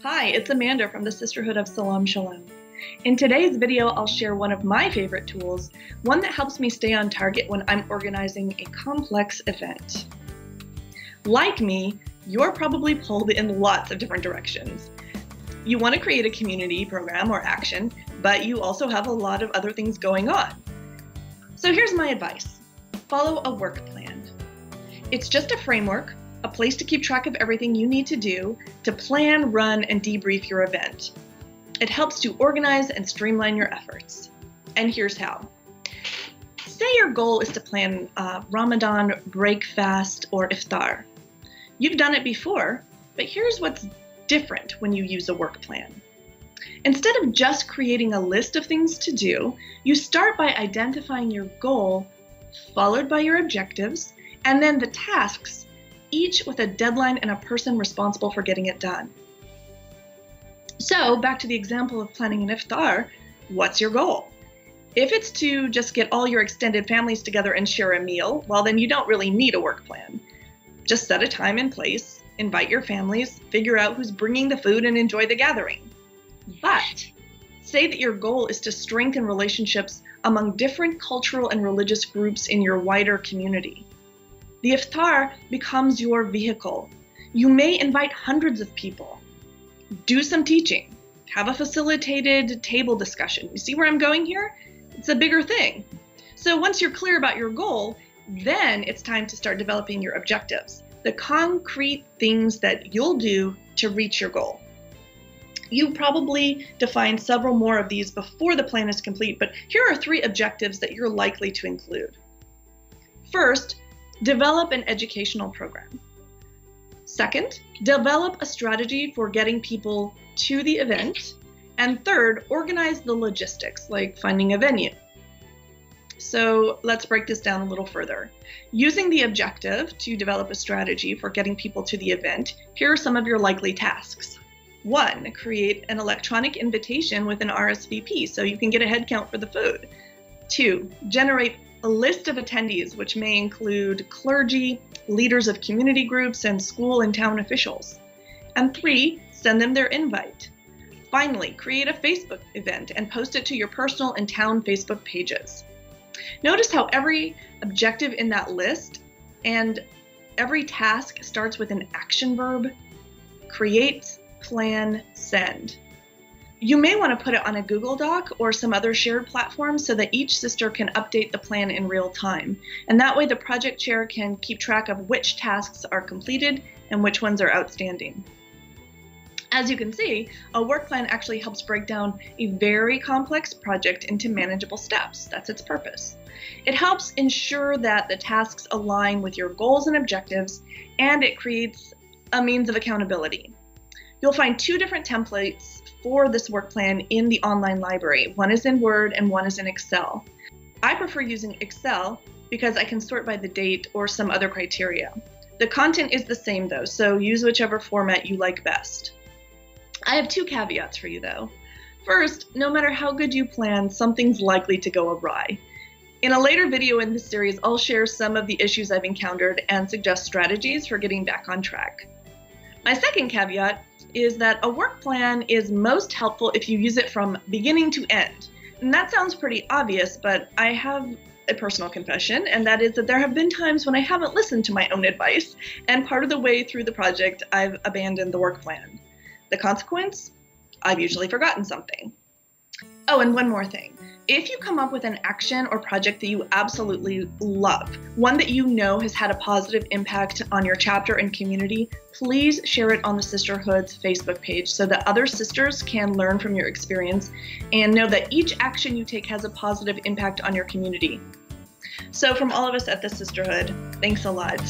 Hi, it's Amanda from the Sisterhood of Salaam Shalom. In today's video, I'll share one of my favorite tools, one that helps me stay on target when I'm organizing a complex event. Like me, you're probably pulled in lots of different directions. You want to create a community program or action, but you also have a lot of other things going on. So here's my advice. Follow a work plan. It's just a framework, a place to keep track of everything you need to do to plan, run, and debrief your event. It helps to organize and streamline your efforts. And here's how. Say your goal is to plan Ramadan break fast or iftar. You've done it before, but here's what's different when you use a work plan. Instead of just creating a list of things to do, you start by identifying your goal, followed by your objectives, and then the tasks, each with a deadline and a person responsible for getting it done. So back to the example of planning an iftar, what's your goal? If it's to just get all your extended families together and share a meal, well then you don't really need a work plan. Just set a time and place, invite your families, figure out who's bringing the food and enjoy the gathering. But say that your goal is to strengthen relationships among different cultural and religious groups in your wider community. The iftar becomes your vehicle. You may invite hundreds of people. Do some teaching. Have a facilitated table discussion. You see where I'm going here? It's a bigger thing. So once you're clear about your goal, then it's time to start developing your objectives, the concrete things that you'll do to reach your goal. You probably defined several more of these before the plan is complete, but here are 3 objectives that you're likely to include. First, develop an educational program. Second, develop a strategy for getting people to the event. And third, organize the logistics, like finding a venue. So let's break this down a little further. Using the objective to develop a strategy for getting people to the event, here are some of your likely tasks. 1, create an electronic invitation with an RSVP so you can get a head count for the food. 2, generate a list of attendees, which may include clergy, leaders of community groups, and school and town officials. And 3, send them their invite. Finally, create a Facebook event and post it to your personal and town Facebook pages. Notice how every objective in that list and every task starts with an action verb: create, plan, send. You may want to put it on a Google Doc or some other shared platform so that each sister can update the plan in real time. And that way the project chair can keep track of which tasks are completed and which ones are outstanding. As you can see, a work plan actually helps break down a very complex project into manageable steps. That's its purpose. It helps ensure that the tasks align with your goals and objectives, and it creates a means of accountability. You'll find 2 different templates for this work plan in the online library. One is in Word and one is in Excel. I prefer using Excel because I can sort by the date or some other criteria. The content is the same though, so use whichever format you like best. I have 2 caveats for you though. First, no matter how good you plan, something's likely to go awry. In a later video in this series, I'll share some of the issues I've encountered and suggest strategies for getting back on track. My second caveat is that a work plan is most helpful if you use it from beginning to end. And that sounds pretty obvious, but I have a personal confession, and that is that there have been times when I haven't listened to my own advice, and part of the way through the project, I've abandoned the work plan. The consequence? I've usually forgotten something. Oh, and one more thing. If you come up with an action or project that you absolutely love, one that you know has had a positive impact on your chapter and community, please share it on the Sisterhood's Facebook page so that other sisters can learn from your experience and know that each action you take has a positive impact on your community. So from all of us at the Sisterhood, thanks a lot.